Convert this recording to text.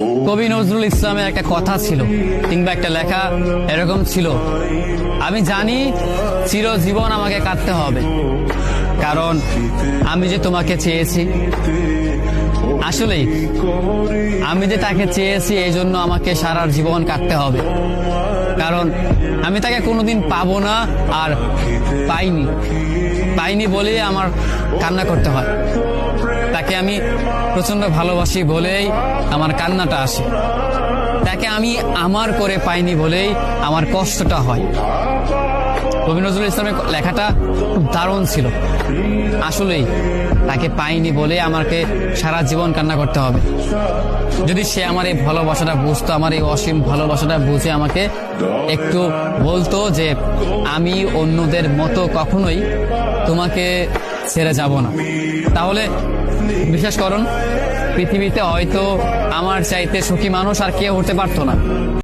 কবি নজরুল ইসলামের একটা কথা ছিল কিংবা একটা লেখা এরকম ছিল, আমি জানি চিরজীবন আমাকে কাঁদতে হবে, কারণ আমি যে তোমাকে চেয়েছি। আসলেই আমি যে তাকে চেয়েছি এই জন্য আমাকে সারা জীবন কাটতে হবে, কারণ আমি তাকে কোনোদিন পাবো না, আর পাইনি বলেই আমার কান্না করতে হয়। তাকে আমি প্রচন্ড ভালোবাসি বলেই আমার কান্নাটা আসে, তাকে আমি আমার করে পাইনি বলেই আমার কষ্টটা হয়। কবি নজরুল ইসলামের লেখাটা খুব দারুণ ছিল। আসলেই তাকে পাইনি বলে আমাকে সারা জীবন কান্না করতে হবে। যদি সে আমার এই ভালোবাসাটা বুঝতো, আমার এই অসীম ভালোবাসাটা বুঝে আমাকে একটু বলতো যে আমি অন্যদের মতো কখনোই তোমাকে ছেড়ে যাব না, তাহলে বিশ্বাস করুন পৃথিবীতে হয়তো আমার চাইতে সুখী মানুষ আর কেউ হতে পারতো না।